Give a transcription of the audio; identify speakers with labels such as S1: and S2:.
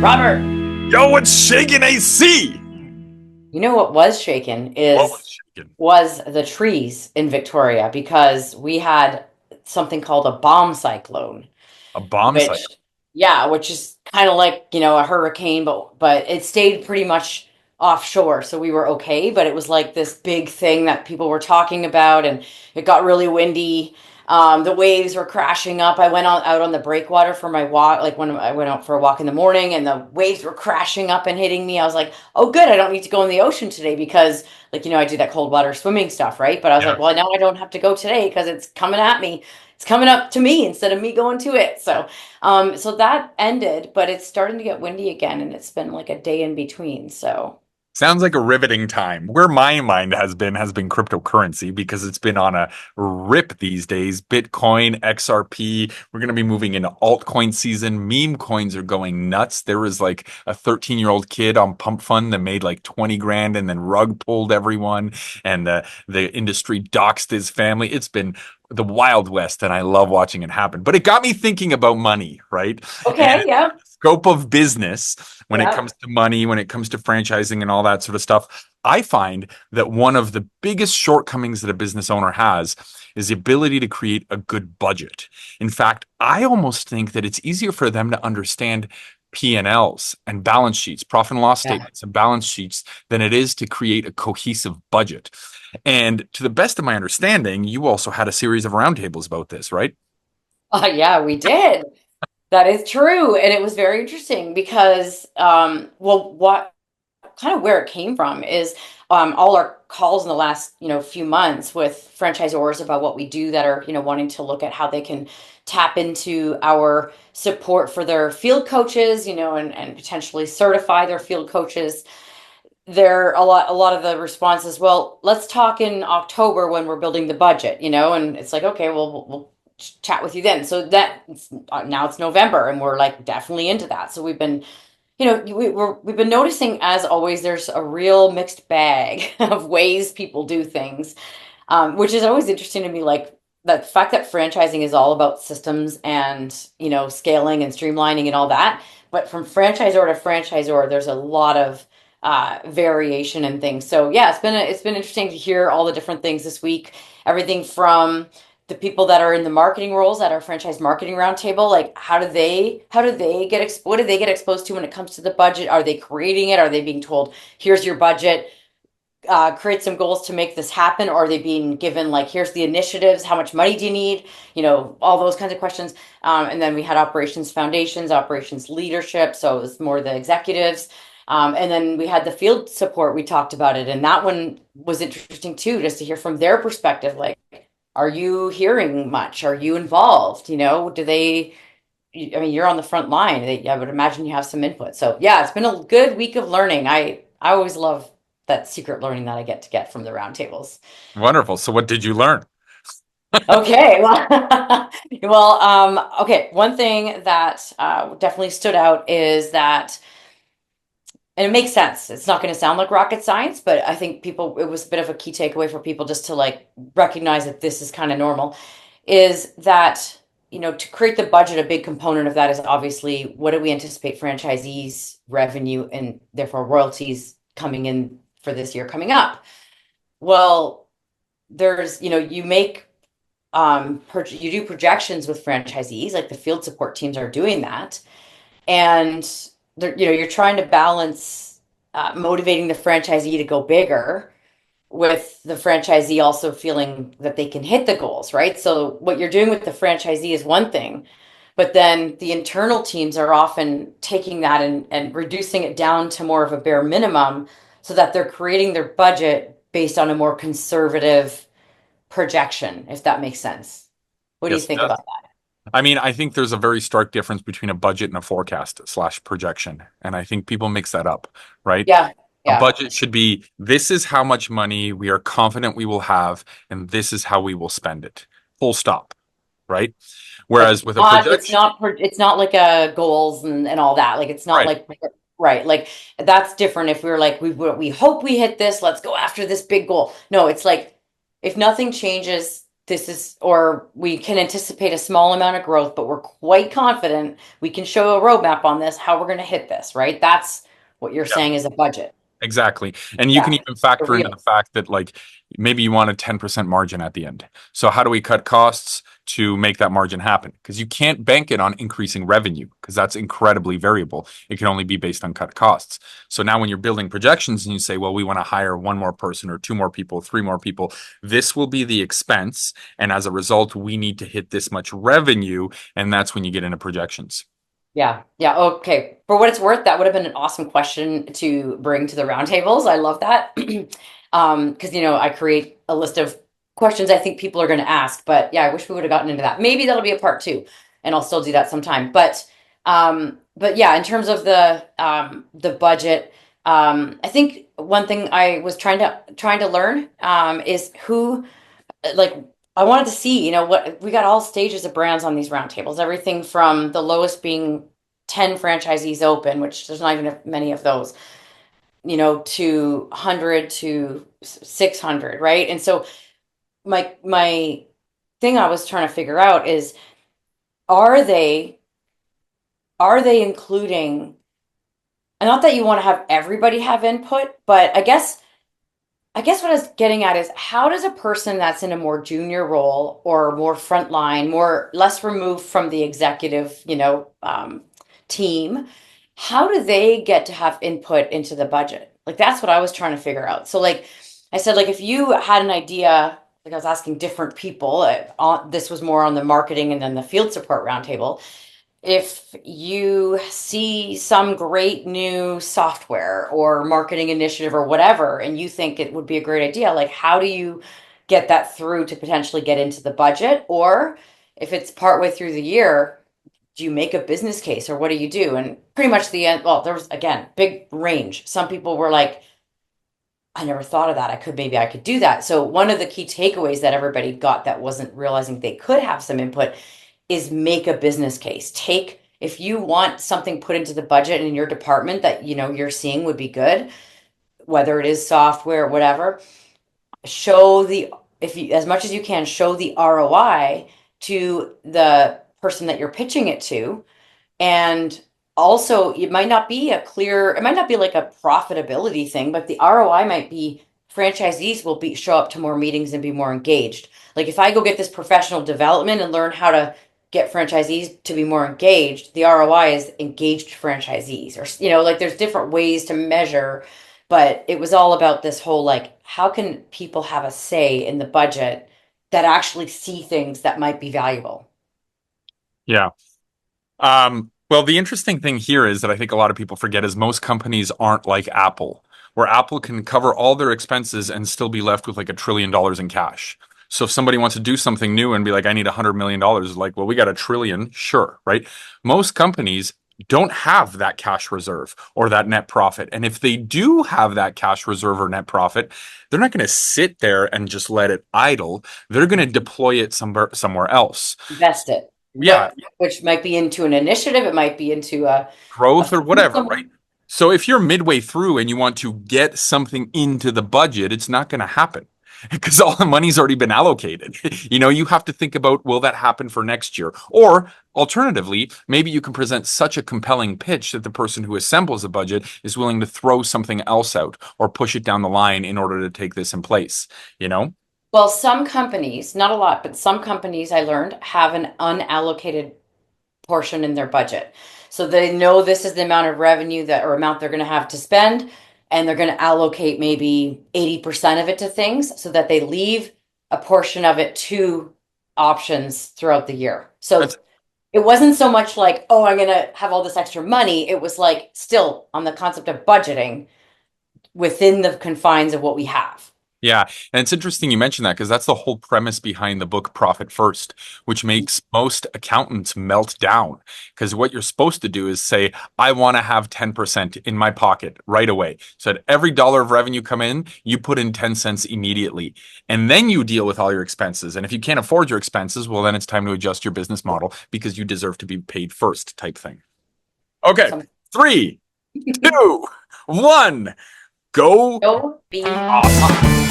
S1: Robert,
S2: Yo, what's shaking AC?
S1: you know what was shaken
S2: What was
S1: is
S2: shaking?
S1: was the trees in Victoria because we had something called a bomb cyclone,
S2: A bomb
S1: which
S2: cycle.
S1: yeah, which is kind of like, a hurricane, but it stayed pretty much offshore, so we were okay, but it was like this big thing that people were talking about and it got really windy. The waves were crashing up. I went out on the breakwater for my walk, like when I went out for a walk in the morning, and the waves were crashing up and hitting me. I was like, "Oh, good, I don't need to go in the ocean today because, like, I do that cold water swimming stuff, right?" But I was
S2: Yeah.
S1: like, "Well, now I don't have to go today because it's coming at me. It's coming up to me instead of me going to it." So that ended, but it's starting to get windy again, and it's been like a day in between. So,
S2: Sounds like a riveting time. Where my mind has been cryptocurrency because it's been on a rip these days. Bitcoin, XRP. We're going to be moving into altcoin season. Meme coins are going nuts. There was like a 13-year-old kid on Pump Fund that made like 20 grand and then rug pulled everyone, and the industry doxed his family. It's been the Wild West, and I love watching it happen. But it got me thinking about money, right? And
S1: okay, yeah,
S2: scope of business when it
S1: yeah,
S2: comes to money, when it comes to franchising and all that sort of stuff. I find that one of the biggest shortcomings that a business owner has is the ability to create a good budget. In fact, I almost think that it's easier for them to understand P&Ls and balance sheets, profit and loss
S1: yeah.
S2: statements and balance sheets than it is to create a cohesive budget. And to the best of my understanding, you also had a series of roundtables about this, right?
S1: Yeah, we did. That is true. And it was very interesting because, well, what kind of where it came from is all our calls in the last, few months with franchisors about what we do that are, wanting to look at how they can tap into our support for their field coaches, and potentially certify their field coaches. There a lot of the responses, well, let's talk in October when we're building the budget, and it's like, okay, well, we'll chat with you then. So now it's November and we're like definitely into that. So we've been, we've been noticing, as always, there's a real mixed bag of ways people do things, which is always interesting to me. Like the fact that franchising is all about systems and, scaling and streamlining and all that. But from franchisor to franchisor, there's a lot of variation and things. So yeah, it's been interesting to hear all the different things this week. Everything from the people that are in the marketing roles at our franchise marketing roundtable, like how do they what do they get exposed to when it comes to the budget? Are they creating it? Are they being told, here's your budget, create some goals to make this happen? Or are they being given, like, here's the initiatives, how much money do you need? All those kinds of questions. And then we had operations foundations, operations leadership, so it was more the executives. And then we had the field support. We talked about it, and that one was interesting too, just to hear from their perspective. Like, are you hearing much? Are you involved? Do they? I mean, you're on the front line. I would imagine you have some input. So yeah, it's been a good week of learning. I always love that secret learning that I get from the roundtables.
S2: Wonderful. So what did you learn?
S1: Okay, well, okay. One thing that definitely stood out is that, and it makes sense. It's not going to sound like rocket science, but I think it was a bit of a key takeaway for people just to like recognize that this is kind of normal, is that, to create the budget, a big component of that is obviously what do we anticipate franchisees' revenue and therefore royalties coming in for this year coming up. Well, you do projections with franchisees, like the field support teams are doing that, and you're trying to balance motivating the franchisee to go bigger with the franchisee also feeling that they can hit the goals, right? So what you're doing with the franchisee is one thing, but then the internal teams are often taking that and reducing it down to more of a bare minimum so that they're creating their budget based on a more conservative projection, if that makes sense. What do you
S2: Yes, it
S1: think
S2: does.
S1: about that?
S2: I mean, I think there's a very stark difference between a budget and a forecast slash projection. And I think people mix that up, right?
S1: Yeah,
S2: A
S1: yeah.
S2: budget should be this is how much money we are confident we will have, and this is how we will spend it. Full stop, right?
S1: But
S2: Whereas with a
S1: not it's
S2: projection,
S1: not it's not like a goals and all that. Like it's not
S2: right?
S1: like, right. Like that's different. If we were like, we hope we hit this, let's go after this big goal. No, it's like if nothing changes this is, or we can anticipate a small amount of growth, but we're quite confident we can show a roadmap on this, how we're going to hit this, right? That's what you're saying is a budget.
S2: Exactly. And you can
S1: Yeah,
S2: even
S1: for
S2: factor into the
S1: real.
S2: fact that like maybe you want a 10% margin at the end. So how do we cut costs to make that margin happen? Because you can't bank it on increasing revenue because that's incredibly variable. It can only be based on cut costs. So now when you're building projections and you say, well, we want to hire one more person or two more people, three more people, this will be the expense. And as a result, we need to hit this much revenue. And that's when you get into projections.
S1: Yeah, yeah. Okay. For what it's worth, that would have been an awesome question to bring to the roundtables. I love that. Because I create a list of questions I think people are going to ask. But yeah, I wish we would have gotten into that. Maybe that'll be a part two, and I'll still do that sometime. But yeah, in terms of the budget, I think one thing I was trying to learn is who like I wanted to see, what we got all stages of brands on these roundtables, everything from the lowest being 10 franchisees open, which there's not even many of those, to 100 to 600, right? And so my thing I was trying to figure out is are they are they including, and not that you want to have everybody have input, but I guess what I was getting at is how does a person that's in a more junior role or more frontline, more less removed from the executive, team, how do they get to have input into the budget? Like that's what I was trying to figure out. So like I said, like if you had an idea, like I was asking different people, this was more on the marketing and then the field support roundtable, if you see some great new software or marketing initiative or whatever, and you think it would be a great idea, like how do you get that through to potentially get into the budget? Or if it's partway through the year, do you make a business case or what do you do? And pretty much the end, well, there was again, big range. Some people were like, I never thought of that. Maybe I could do that. So one of the key takeaways that everybody got that wasn't realizing they could have some input is make a business case. If you want something put into the budget in your department that you're seeing would be good, whether it is software or whatever, show the if you as much as you can show the ROI to the person that you're pitching it to, and also, it might not be like a profitability thing, but the ROI might be franchisees will show up to more meetings and be more engaged. Like if I go get this professional development and learn how to get franchisees to be more engaged, the ROI is engaged franchisees, or like there's different ways to measure, but it was all about this whole like how can people have a say in the budget that actually see things that might be valuable.
S2: Yeah. Well, the interesting thing here is that I think a lot of people forget is most companies aren't like Apple, where Apple can cover all their expenses and still be left with like $1 trillion in cash. So if somebody wants to do something new and be like, I need $100 million, like, well, we got $1 trillion, sure, right? Most companies don't have that cash reserve or that net profit. And if they do have that cash reserve or net profit, they're not going to sit there and just let it idle. They're going to deploy it somewhere else.
S1: Invest it.
S2: Yeah,
S1: Which might be into an initiative, it might be into a
S2: growth or
S1: fund
S2: whatever, right?
S1: somewhere.
S2: So if you're midway through and you want to get something into the budget, it's not going to happen because all the money's already been allocated. You have to think about will that happen for next year? Or alternatively, maybe you can present such a compelling pitch that the person who assembles the budget is willing to throw something else out or push it down the line in order to take this in place, you know?
S1: Well, some companies, not a lot, but some companies I learned have an unallocated portion in their budget. So they know this is the amount of revenue that or amount they're going to have to spend, and they're going to allocate maybe 80% of it to things so that they leave a portion of it to options throughout the year. So
S2: That's
S1: it wasn't so much like, oh, I'm going to have all this extra money. It was like still on the concept of budgeting within the confines of what we have.
S2: Yeah, and it's interesting you mentioned that because that's the whole premise behind the book Profit First, which makes most accountants melt down. Because what you're supposed to do is say, I want to have 10% in my pocket right away. So that every dollar of revenue come in, you put in 10 cents immediately. And then you deal with all your expenses. And if you can't afford your expenses, well, then it's time to adjust your business model because you deserve to be paid first type thing. Okay,
S1: So
S2: three, two, one, go.
S1: go be
S2: Awesome.